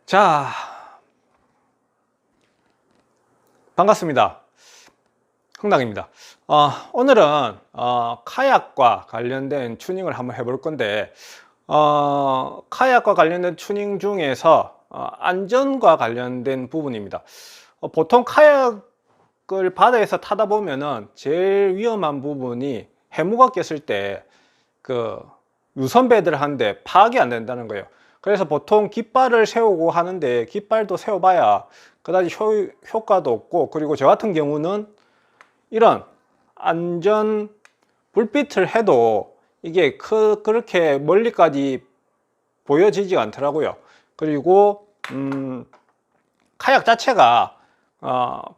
자, 반갑습니다. 흥당입니다. 오늘은 카약과 관련된 튜닝을 한번 해볼 건데, 카약과 관련된 튜닝 중에서 안전과 관련된 부분입니다. 보통 카약을 바다에서 타다 보면은 제일 위험한 부분이 해무가 꼈을 때 그 유선배들한테 파악이 안 된다는 거예요. 그래서 보통 깃발을 세우고 하는데, 깃발도 세워봐야 그다지 효과도 없고, 그리고 저 같은 경우는 이런 안전 불빛을 해도 이게 그렇게 멀리까지 보여지지 않더라고요. 그리고 카약 자체가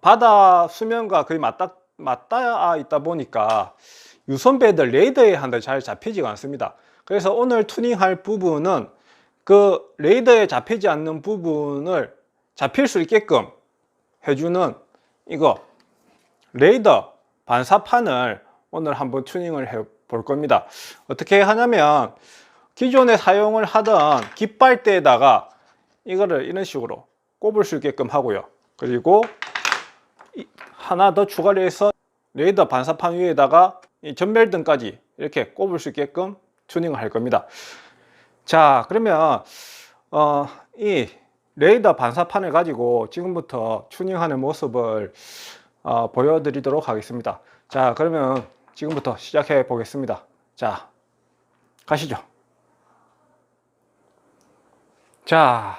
바다 수면과 거의 맞닿아 있다 보니까 유선배들 레이더에 한데 잘 잡히지가 않습니다. 그래서 오늘 튜닝할 부분은 그 레이더에 잡히지 않는 부분을 잡힐 수 있게끔 해주는 이거 레이더 반사판을 오늘 한번 튜닝을 해 볼 겁니다. 어떻게 하냐면, 기존에 사용을 하던 깃발대에다가 이거를 이런 식으로 꼽을 수 있게끔 하고요. 그리고 하나 더 추가로 해서 레이더 반사판 위에다가 이 전멸등까지 이렇게 꼽을 수 있게끔 튜닝을 할 겁니다. 자, 그러면 이 레이더 반사판을 가지고 지금부터 튜닝하는 모습을 보여드리도록 하겠습니다. 자, 그러면 지금부터 시작해 보겠습니다. 자, 가시죠. 자,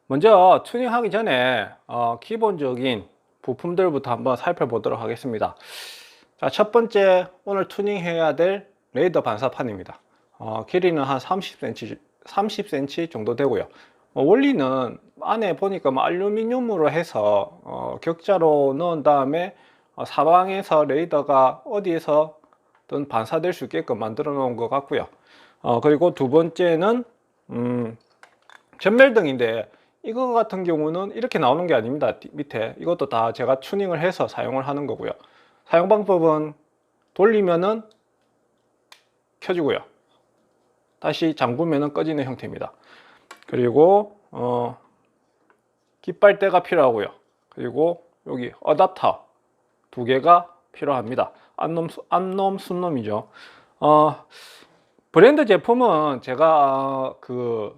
먼저 튜닝하기 전에 기본적인 부품들부터 한번 살펴보도록 하겠습니다. 자, 첫 번째 오늘 튜닝해야 될 레이더 반사판입니다. 길이는 한 30cm 정도 되고요. 원리는 안에 보니까 알루미늄으로 해서 격자로 넣은 다음에 사방에서 레이더가 어디에서든 반사될 수 있게끔 만들어 놓은 것 같고요. 그리고 두 번째는 전멸등인데, 이거 같은 경우는 이렇게 나오는 게 아닙니다. 밑에 이것도 다 제가 튜닝을 해서 사용을 하는 거고요. 사용 방법은 돌리면은 켜지고요, 다시 잠그면은 꺼지는 형태입니다. 그리고 깃발대가 필요하고요. 그리고 여기 어댑터 두 개가 필요합니다. 암놈 순놈이죠. 브랜드 제품은 제가 그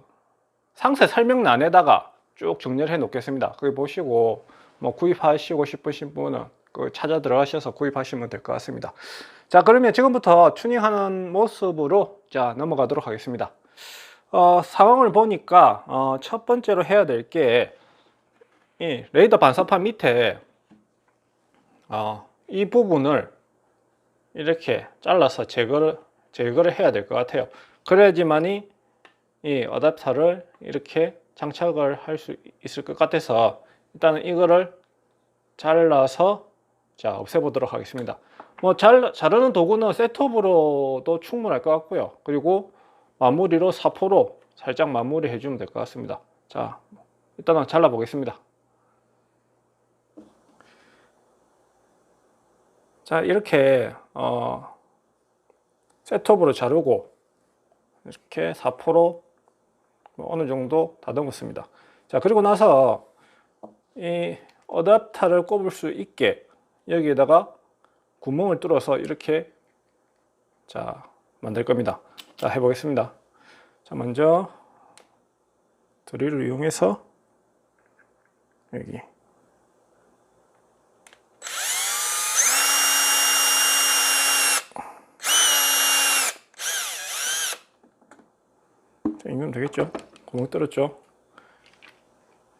상세 설명란에다가 쭉 정리를 해 놓겠습니다. 거기 보시고 구입하시고 싶으신 분은 찾아 들어가셔서 구입하시면 될 것 같습니다. 자, 그러면 지금부터 튜닝하는 모습으로 넘어가도록 하겠습니다. 상황을 보니까 첫 번째로 해야 될 게 이 레이더 반사판 밑에 이 부분을 이렇게 잘라서 제거를 해야 될 것 같아요. 그래야지만이 이 어댑터를 이렇게 장착을 할 수 있을 것 같아서, 일단은 이거를 잘라서 없애보도록 하겠습니다. 자르는 도구는 셋톱으로도 충분할 것 같고요. 그리고 마무리로 사포로 살짝 마무리 해주면 될 것 같습니다. 자, 일단은 잘라 보겠습니다. 자, 이렇게 셋톱으로 자르고 이렇게 사포로 어느 정도 다듬었습니다. 자, 그리고 나서 이 어댑터를 꼽을 수 있게 여기에다가 구멍을 뚫어서 이렇게 만들 겁니다. 자, 해보겠습니다. 자, 먼저 드릴을 이용해서 여기 이면 되겠죠? 구멍 뚫었죠?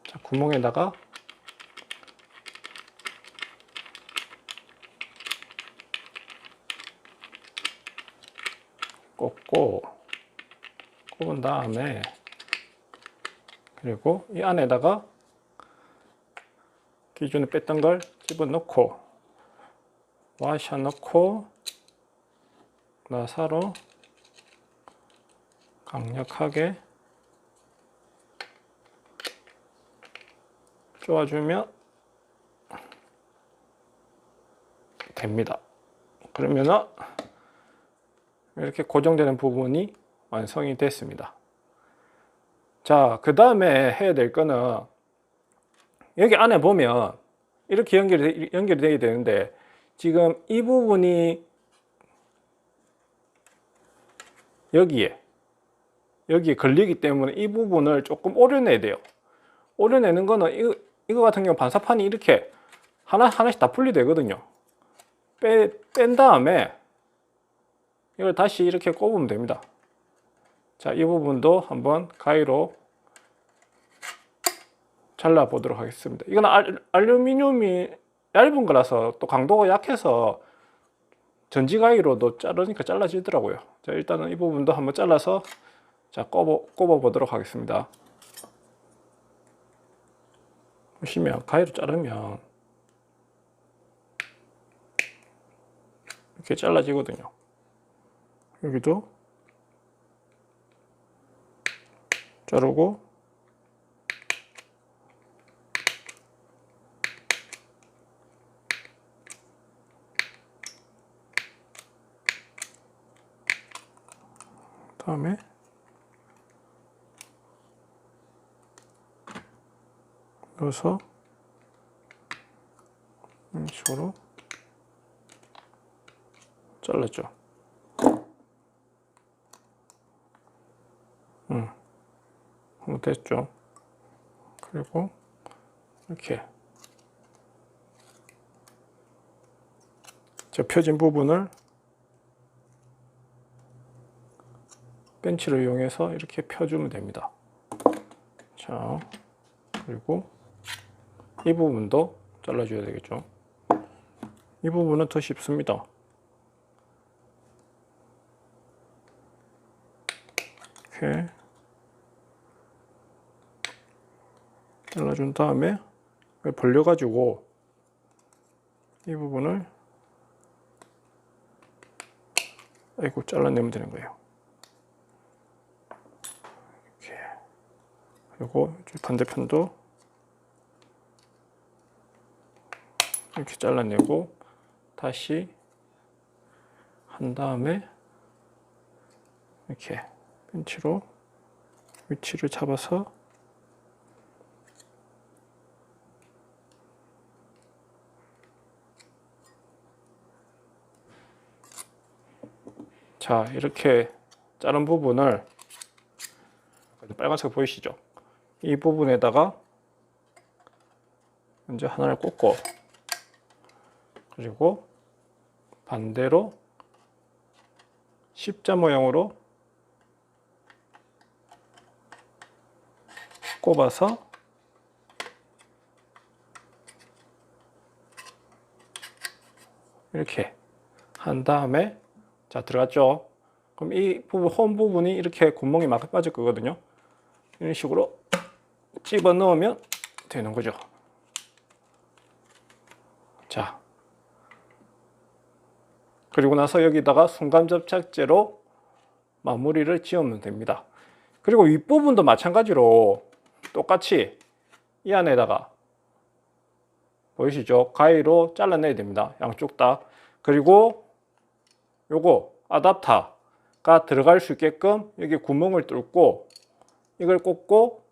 자, 구멍에다가 꼽은 다음에, 그리고 이 안에다가 기존에 뺐던 걸 집어넣고 와셔 넣고 나사로 강력하게 쪼아주면 됩니다. 그러면은 이렇게 고정되는 부분이 완성이 됐습니다. 자, 그 다음에 해야 될 거는 여기 안에 보면 이렇게 연결이 되어야 되는데 지금 이 부분이 여기에 걸리기 때문에 이 부분을 조금 오려내야 돼요. 오려내는 거는 이거 같은 경우 반사판이 이렇게 하나씩 다 분리되거든요. 뺀 다음에 이걸 다시 이렇게 꼽으면 됩니다. 자, 이 부분도 한번 가위로 잘라 보도록 하겠습니다. 이건 알루미늄이 얇은 거라서 또 강도가 약해서 전지 가위로도 자르니까 잘라지더라고요. 자, 일단은 이 부분도 한번 잘라서 자, 꼽아 보도록 하겠습니다. 보시면 가위로 자르면 이렇게 잘라지거든요. 여기도 자르고 다음에 넣어서 이런 식으로 잘랐죠. 됐죠. 그리고 이렇게 접혀진 부분을 벤치를 이용해서 이렇게 펴주면 됩니다. 자, 그리고 이 부분도 잘라줘야 되겠죠. 이 부분은 더 쉽습니다. 이렇게 잘라준 다음에 벌려가지고 이 부분을 잘라내면 되는 거예요. 이렇게. 그리고 반대편도 이렇게 잘라내고 다시 한 다음에 이렇게 벤치로 위치를 잡아서 자, 이렇게 자른 부분을 빨간색 보이시죠? 이 부분에다가 먼저 하나를 꽂고 그리고 반대로 십자 모양으로 꼽아서 이렇게 한 다음에 자, 들어갔죠? 그럼 이 부분, 홈 부분이 이렇게 구멍이 막 빠질 거거든요. 이런 식으로 집어 넣으면 되는 거죠. 자, 그리고 나서 여기다가 순간 접착제로 마무리를 지으면 됩니다. 그리고 윗부분도 마찬가지로 똑같이 이 안에다가 보이시죠? 가위로 잘라내야 됩니다. 양쪽 다. 그리고 요거 아답터가 들어갈 수 있게끔 여기 구멍을 뚫고 이걸 꽂고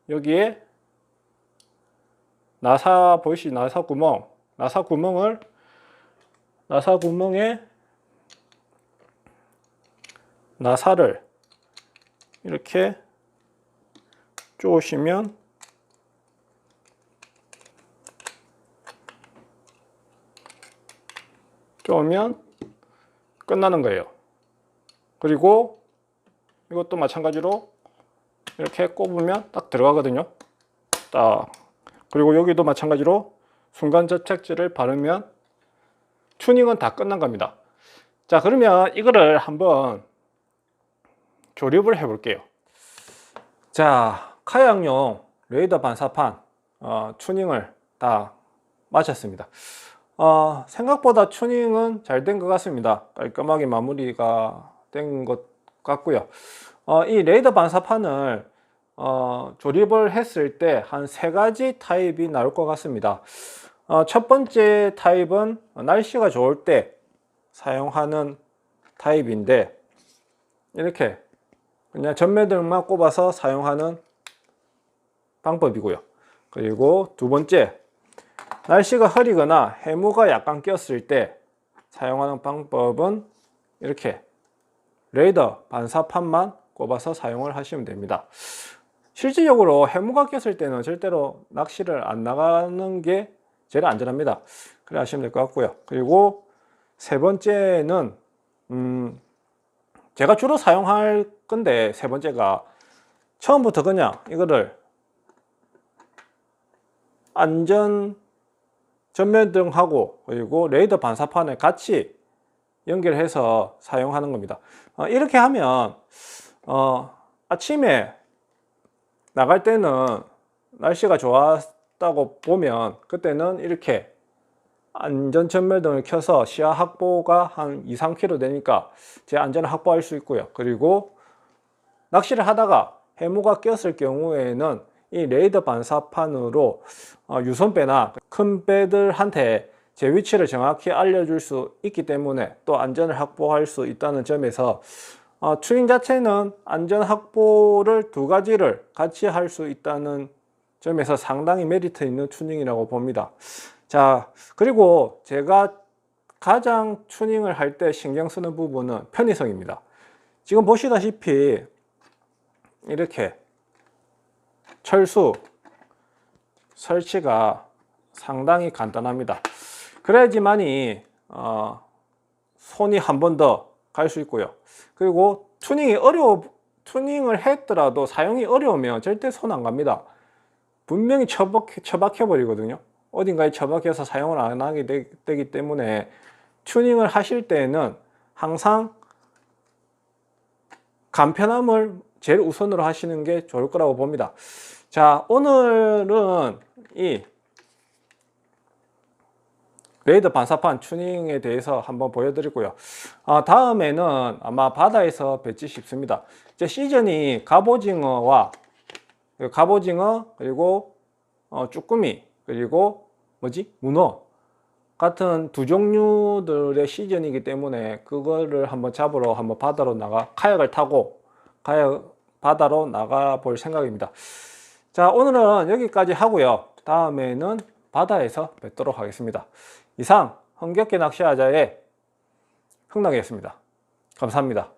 여기에 나사 보이시 나사 구멍에 나사를 이렇게 쪼으시면 끝나는 거예요. 그리고 이것도 마찬가지로 이렇게 꼽으면 딱 들어가거든요. 딱. 그리고 여기도 마찬가지로 순간 접착제를 바르면 튜닝은 다 끝난 겁니다. 자, 그러면 이거를 한번 조립을 해 볼게요. 자, 카약용 레이더 반사판 튜닝을 다 마쳤습니다. 생각보다 튜닝은 잘 된 것 같습니다. 깔끔하게 마무리가 된 것 같고요. 이 레이더 반사판을 조립을 했을 때 한 3가지 타입이 나올 것 같습니다. 첫 번째 타입은 날씨가 좋을 때 사용하는 타입인데 이렇게 그냥 전매등만 꼽아서 사용하는 방법이고요. 그리고 두 번째, 날씨가 흐리거나 해무가 약간 꼈을 때 사용하는 방법은 이렇게 레이더 반사판만 꼽아서 사용을 하시면 됩니다. 실질적으로 해무가 꼈을 때는 절대로 낚시를 안 나가는 게 제일 안전합니다. 그래 하시면 될 것 같고요. 그리고 세 번째는 제가 주로 사용할 건데, 세 번째가 처음부터 그냥 이거를 안전 전면등하고 그리고 레이더 반사판을 같이 연결해서 사용하는 겁니다. 이렇게 하면 아침에 나갈 때는 날씨가 좋았다고 보면 그때는 이렇게 안전 전면등을 켜서 시야 확보가 한 2-3km 되니까 제 안전을 확보할 수 있고요. 그리고 낚시를 하다가 해무가 꼈을 경우에는 이 레이더 반사판으로 유선배나 큰 배들한테 제 위치를 정확히 알려줄 수 있기 때문에 또 안전을 확보할 수 있다는 점에서 튜닝 자체는 안전 확보를 두 가지를 같이 할 수 있다는 점에서 상당히 메리트 있는 튜닝이라고 봅니다. 자, 그리고 제가 가장 튜닝을 할 때 신경 쓰는 부분은 편의성입니다. 지금 보시다시피 이렇게 철수 설치가 상당히 간단합니다. 그래야지만이 손이 한 번 더 갈 수 있고요. 그리고 튜닝을 했더라도 사용이 어려우면 절대 손 안 갑니다. 분명히 처박혀 버리거든요. 어딘가에 처박혀서 사용을 안 하게 되기 때문에 튜닝을 하실 때는 항상 간편함을 제일 우선으로 하시는 게 좋을 거라고 봅니다. 자, 오늘은 이 레이더 반사판 튜닝에 대해서 한번 보여드리고요. 다음에는 아마 바다에서 뵙지 싶습니다. 이제 시즌이 갑오징어 그리고 쭈꾸미 그리고 문어 같은 두 종류들의 시즌이기 때문에 그거를 한번 잡으러 한번 카약을 타고 바다로 나가 볼 생각입니다. 자, 오늘은 여기까지 하고요. 다음에는 바다에서 뵙도록 하겠습니다. 이상 흥겹게 낚시하자의 흥나기였습니다. 감사합니다.